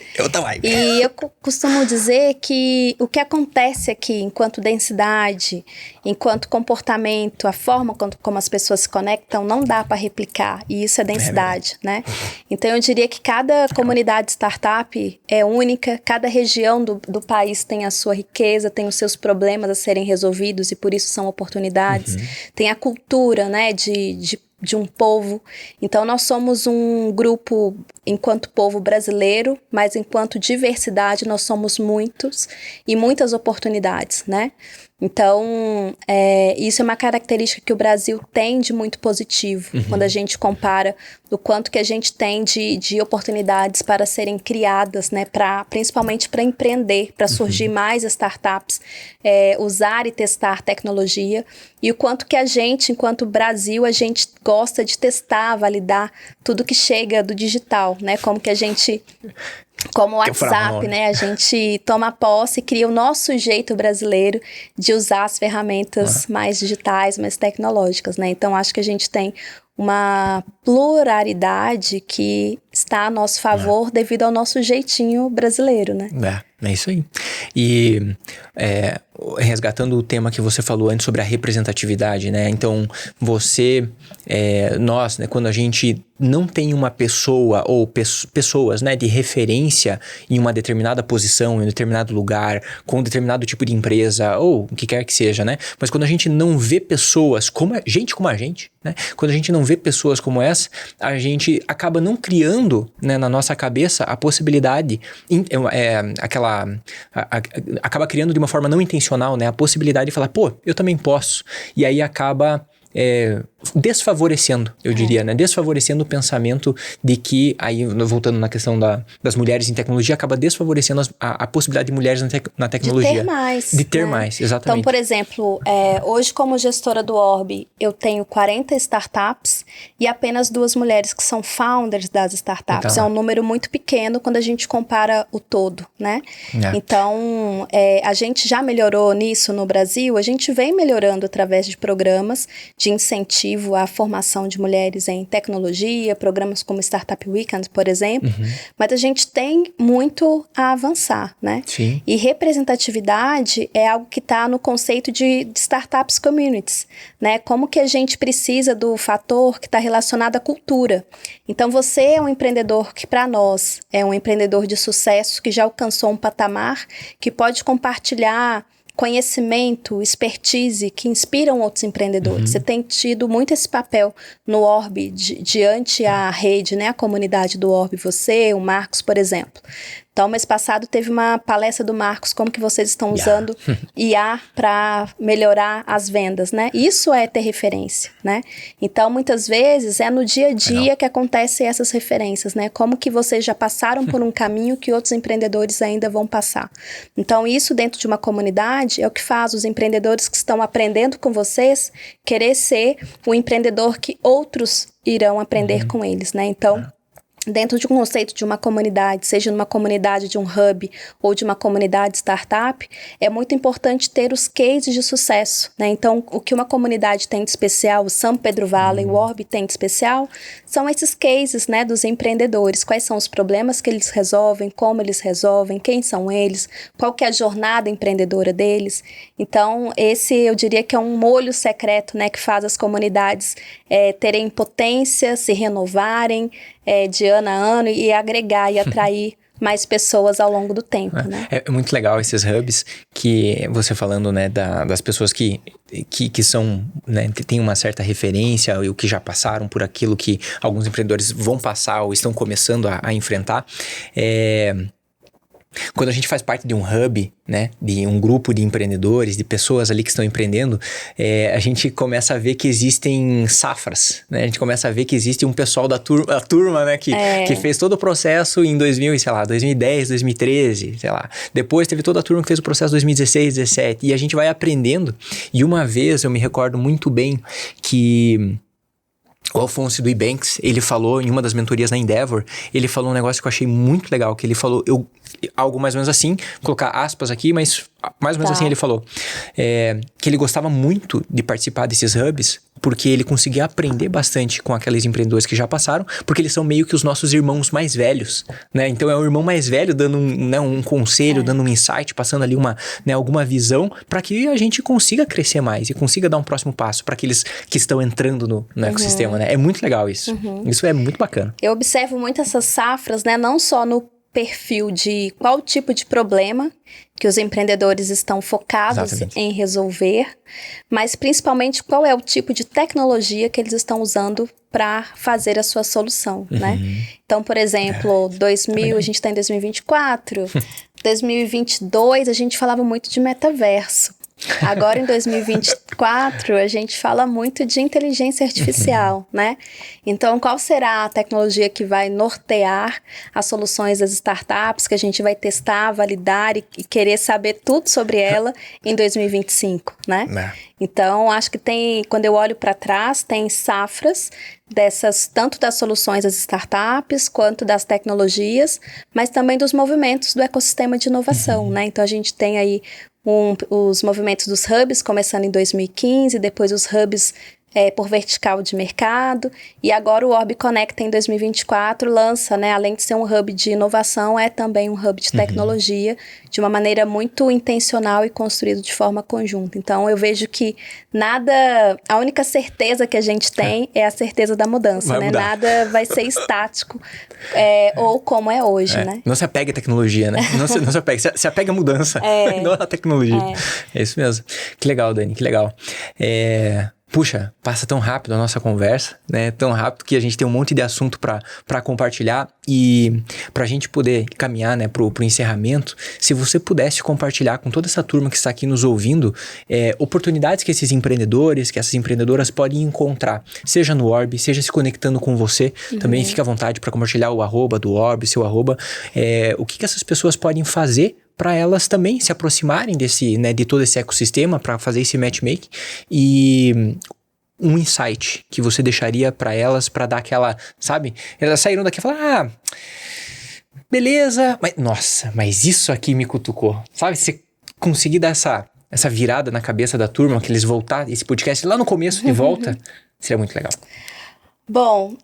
E eu costumo dizer que o que acontece aqui, enquanto densidade, enquanto comportamento, a forma como as pessoas se conectam, não dá para replicar. E isso é densidade, né? Então, eu diria que cada comunidade startup é única, cada região do país tem a sua riqueza, tem os seus problemas a serem resolvidos e por isso são oportunidades. Tem a cultura, né, de um povo. Então, nós somos um grupo, enquanto povo brasileiro, mas enquanto diversidade, nós somos muitos e muitas oportunidades, né? Então, isso é uma característica que o Brasil tem de muito positivo, quando a gente compara o quanto que a gente tem de oportunidades para serem criadas, né, principalmente para empreender, para surgir mais startups, usar e testar tecnologia, e o quanto que a gente, enquanto Brasil, a gente gosta de testar, validar tudo que chega do digital, né, como o WhatsApp, né? A gente toma posse e cria o nosso jeito brasileiro de usar as ferramentas mais digitais, mais tecnológicas, né? Então, acho que a gente tem uma pluralidade que está a nosso favor devido ao nosso jeitinho brasileiro, né? É isso aí. E resgatando o tema que você falou antes sobre a representatividade, né? Então, nós, né, quando a gente não tem uma pessoa ou pessoas, né, de referência em uma determinada posição, em um determinado lugar, com um determinado tipo de empresa, ou o que quer que seja, né? Mas quando a gente não vê pessoas como a gente, né? Quando a gente não vê pessoas como essa, a gente acaba não criando, né, na nossa cabeça a possibilidade, acaba criando de uma forma não intencional, né, a possibilidade de falar, pô, eu também posso. E aí acaba desfavorecendo, eu diria, né? Desfavorecendo o pensamento de que, aí voltando na questão das mulheres em tecnologia, acaba desfavorecendo a possibilidade de mulheres na tecnologia. De ter mais. De ter mais, exatamente. Então, por exemplo, hoje como gestora do Orbe, eu tenho 40 startups e apenas 2 mulheres que são founders das startups. Então, é um número muito pequeno quando a gente compara o todo, né? Então, a gente já melhorou nisso no Brasil, a gente vem melhorando através de programas de incentivo à formação de mulheres em tecnologia, programas como Startup Weekend, por exemplo, mas a gente tem muito a avançar, né? Sim. E representatividade é algo que está no conceito de startups communities, né? Como que a gente precisa do fator que está relacionado à cultura. Então, você é um empreendedor que, para nós, é um empreendedor de sucesso que já alcançou um patamar que pode compartilhar conhecimento, expertise que inspiram outros empreendedores. Você tem tido muito esse papel no Orbe diante a rede, né, a comunidade do Orbe, você, o Marcos, por exemplo. Então, mês passado teve uma palestra do Marcos, como que vocês estão usando IA para melhorar as vendas, né? Isso é ter referência, né? Então, muitas vezes, é no dia a dia que acontecem essas referências, né? Como que vocês já passaram por um caminho que outros empreendedores ainda vão passar. Então, isso dentro de uma comunidade é o que faz os empreendedores que estão aprendendo com vocês querer ser o empreendedor que outros irão aprender com eles, né? Então, dentro de um conceito de uma comunidade, seja numa comunidade de um hub ou de uma comunidade startup, é muito importante ter os cases de sucesso, né? Então, o que uma comunidade tem de especial, o São Pedro Valley, o Orbe tem de especial, são esses cases, né, dos empreendedores. Quais são os problemas que eles resolvem, como eles resolvem, quem são eles, qual que é a jornada empreendedora deles. Então, esse eu diria que é um molho secreto, né, que faz as comunidades terem potência, se renovarem, de ano a ano e agregar e atrair mais pessoas ao longo do tempo, né? É muito legal esses hubs que você falando, né, das pessoas que são, né, tem uma certa referência ou que já passaram por aquilo que alguns empreendedores vão passar ou estão começando a enfrentar. Quando a gente faz parte de um hub, né, de um grupo de empreendedores, de pessoas ali que estão empreendendo, a gente começa a ver que existem safras, né? A gente começa a ver que existe um pessoal da turma, né, que fez todo o processo em 2010, 2013, sei lá. Depois teve toda a turma que fez o processo em 2016, 2017. E a gente vai aprendendo. E uma vez eu me recordo muito bem que o Alphonse do Ebanks, ele falou em uma das mentorias na Endeavor, ele falou um negócio que eu achei muito legal, que ele falou, algo mais ou menos assim, vou colocar aspas aqui, mas mais ou menos assim ele falou, que ele gostava muito de participar desses hubs, porque ele conseguia aprender bastante com aqueles empreendedores que já passaram, porque eles são meio que os nossos irmãos mais velhos, né? Então é o irmão mais velho dando um conselho, dando um insight, passando ali alguma visão, para que a gente consiga crescer mais e consiga dar um próximo passo para aqueles que estão entrando no ecossistema, né? É muito legal isso. Isso é muito bacana. Eu observo muito essas safras, né? Não só no perfil de qual tipo de problema que os empreendedores estão focados em resolver, mas principalmente qual é o tipo de tecnologia que eles estão usando para fazer a sua solução, né? Então, por exemplo, a gente está em 2024, 2022 a gente falava muito de metaverso. Agora, em 2024, a gente fala muito de inteligência artificial, né? Então, qual será a tecnologia que vai nortear as soluções das startups, que a gente vai testar, validar e querer saber tudo sobre ela em 2025, né? Então, acho que quando eu olho para trás, tem safras tanto das soluções das startups, quanto das tecnologias, mas também dos movimentos do ecossistema de inovação, né? Então, a gente tem aí os movimentos dos hubs começando em 2015, depois os hubs por vertical de mercado, e agora o Orb Conecta em 2024 lança, né, além de ser um hub de inovação, é também um hub de tecnologia, de uma maneira muito intencional e construído de forma conjunta. Então eu vejo que a única certeza que a gente tem é a certeza da mudança, né? Nada vai ser estático ou como é hoje, né? Não se apegue à tecnologia, né? Não se apegue, se apegue à mudança, não à tecnologia. É isso mesmo. Que legal, Dani, que legal. Puxa, passa tão rápido a nossa conversa, né? Tão rápido que a gente tem um monte de assunto para compartilhar e para a gente poder caminhar, né, pro encerramento, se você pudesse compartilhar com toda essa turma que está aqui nos ouvindo, oportunidades que esses empreendedores, que essas empreendedoras podem encontrar, seja no Orb, seja se conectando com você, também fica à vontade para compartilhar o arroba do Orb, seu arroba, o que essas pessoas podem fazer para elas também se aproximarem de todo esse ecossistema, para fazer esse matchmaking e um insight que você deixaria para elas, para dar aquela, sabe? Elas saíram daqui e falaram, beleza, mas isso aqui me cutucou, sabe? Você conseguir dar essa virada na cabeça da turma, que eles voltar esse podcast lá no começo de volta, seria muito legal. Bom,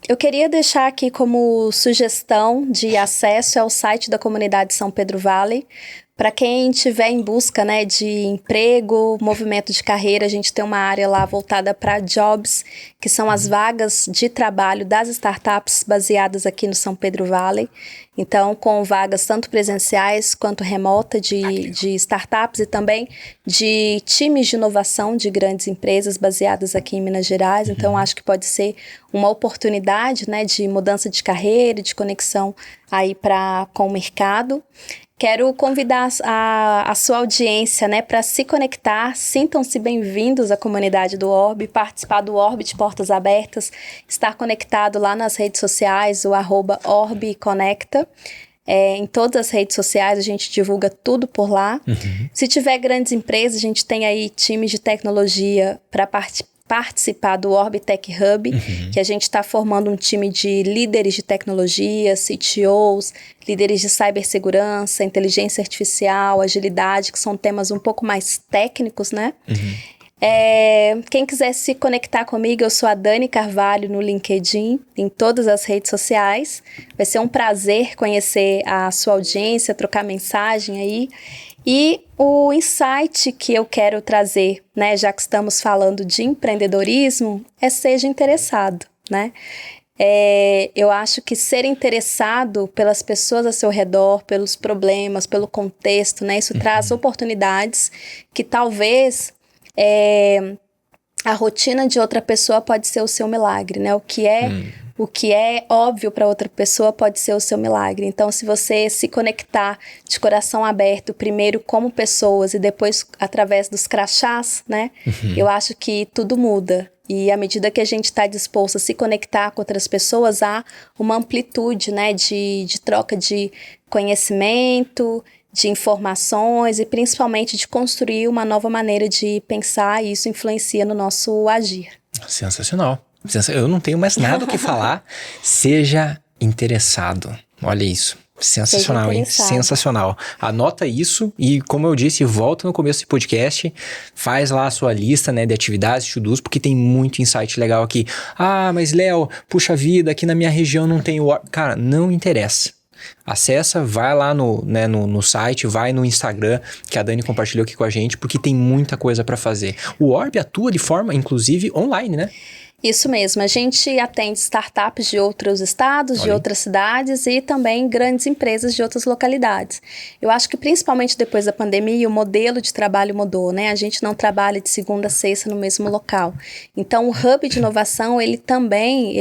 eu queria deixar aqui como sugestão de acesso ao site da comunidade São Pedro Valley. Para quem estiver em busca, né, de emprego, movimento de carreira, a gente tem uma área lá voltada para jobs, que são as vagas de trabalho das startups baseadas aqui no São Pedro Valley. Então, com vagas tanto presenciais quanto remota de startups e também de times de inovação de grandes empresas baseadas aqui em Minas Gerais. Então, acho que pode ser uma oportunidade, né, de mudança de carreira, de conexão aí com o mercado. Quero convidar a sua audiência, né, para se conectar. Sintam-se bem-vindos à comunidade do Orb, participar do Orb de Portas Abertas, estar conectado lá nas redes sociais, o @OrbConecta. Em todas as redes sociais a gente divulga tudo por lá. Se tiver grandes empresas, a gente tem aí times de tecnologia para participar do Orb Tech Hub, que a gente está formando um time de líderes de tecnologia, CTOs, líderes de cibersegurança, inteligência artificial, agilidade, que são temas um pouco mais técnicos, né? Quem quiser se conectar comigo, eu sou a Dani Carvalho no LinkedIn, em todas as redes sociais. Vai ser um prazer conhecer a sua audiência, trocar mensagem aí. E o insight que eu quero trazer, né, já que estamos falando de empreendedorismo, seja interessado, né? Eu acho que ser interessado pelas pessoas ao seu redor, pelos problemas, pelo contexto, né, isso traz oportunidades que talvez a rotina de outra pessoa pode ser o seu milagre, né? O que é óbvio para outra pessoa pode ser o seu milagre. Então, se você se conectar de coração aberto, primeiro como pessoas e depois através dos crachás, né? Eu acho que tudo muda. E à medida que a gente está disposto a se conectar com outras pessoas, há uma amplitude, né, de troca de conhecimento, de informações e principalmente de construir uma nova maneira de pensar, e isso influencia no nosso agir. Sensacional. Eu não tenho mais nada o que falar. Seja interessado. Olha isso. Sensacional, hein? Sensacional. Anota isso e, como eu disse, volta no começo do podcast, faz lá a sua lista, né, de atividades, to-dos, porque tem muito insight legal aqui. Mas Léo, puxa vida, aqui na minha região não tem o... Cara, não interessa. Acessa, vai lá no site, vai no Instagram, que a Dani compartilhou aqui com a gente, porque tem muita coisa para fazer. O Orb atua de forma, inclusive, online, né? Isso mesmo, a gente atende startups de outros estados, de outras cidades e também grandes empresas de outras localidades. Eu acho que principalmente depois da pandemia o modelo de trabalho mudou, né? A gente não trabalha de segunda a sexta no mesmo local. Então o Hub de Inovação, ele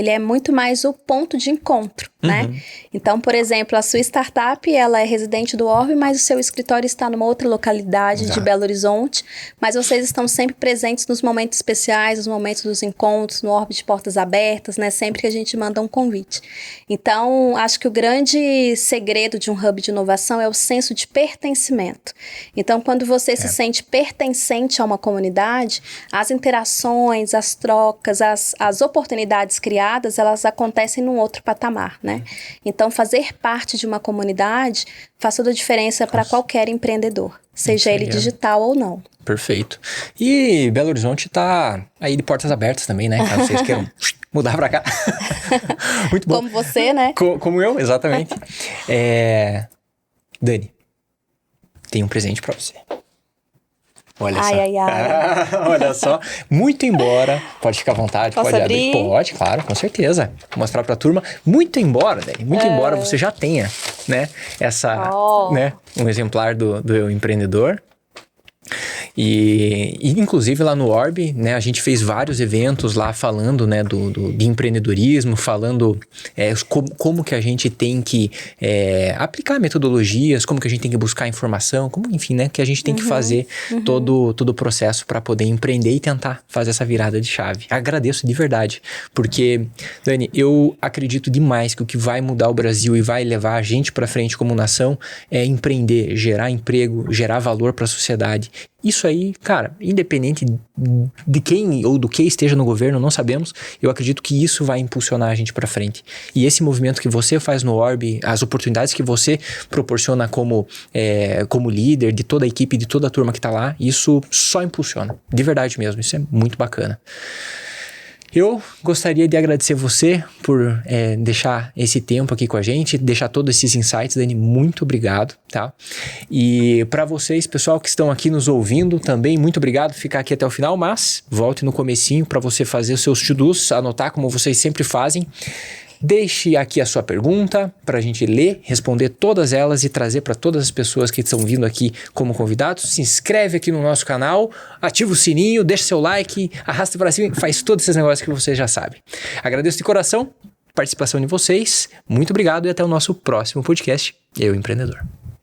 é muito mais o ponto de encontro, né? Então, por exemplo, a sua startup, ela é residente do Orbe, mas o seu escritório está numa outra localidade de Belo Horizonte, mas vocês estão sempre presentes nos momentos especiais, nos momentos dos encontros, no Orbe de portas abertas, né? Sempre que a gente manda um convite. Então, acho que o grande segredo de um hub de inovação é o senso de pertencimento. Então, quando você se sente pertencente a uma comunidade, as interações, as trocas, as oportunidades criadas, elas acontecem num outro patamar, né? Então, fazer parte de uma comunidade faz toda a diferença para qualquer empreendedor, seja ele digital ou não. Perfeito. E Belo Horizonte tá aí de portas abertas também, né? Caso vocês queiram mudar para cá. Muito bom. Como você, né? Como eu, exatamente. Dani, tem um presente para você. Olha só. Ai. Olha só. Muito embora, pode ficar à vontade, Posso pode abrir. Pode, claro, com certeza. Vou mostrar pra turma. Muito embora, Dani, embora você já tenha, né, né, um exemplar do Eu Empreendedor. E inclusive lá no Orbe, né, a gente fez vários eventos lá falando, né, de empreendedorismo, falando como que a gente tem que aplicar metodologias, como que a gente tem que buscar informação, como, enfim, né, que a gente tem que fazer todo o processo para poder empreender e tentar fazer essa virada de chave. Agradeço de verdade, porque, Dani, eu acredito demais que o que vai mudar o Brasil e vai levar a gente para frente como nação é empreender, gerar emprego, gerar valor para a sociedade. Isso aí, cara, independente de quem ou do que esteja no governo, não sabemos, eu acredito que isso vai impulsionar a gente para frente. E esse movimento que você faz no Orbe, as oportunidades que você proporciona como líder de toda a equipe, de toda a turma que tá lá, isso só impulsiona, de verdade mesmo, isso é muito bacana. Eu gostaria de agradecer você por deixar esse tempo aqui com a gente, deixar todos esses insights, Dani, muito obrigado, tá? E para vocês, pessoal que estão aqui nos ouvindo, também muito obrigado por ficar aqui até o final, mas volte no comecinho para você fazer os seus to-dos, anotar como vocês sempre fazem. Deixe aqui a sua pergunta para a gente ler, responder todas elas e trazer para todas as pessoas que estão vindo aqui como convidados. Se inscreve aqui no nosso canal, ativa o sininho, deixa seu like, arrasta para cima, faz todos esses negócios que vocês já sabem. Agradeço de coração a participação de vocês, muito obrigado e até o nosso próximo podcast, Eu Empreendedor.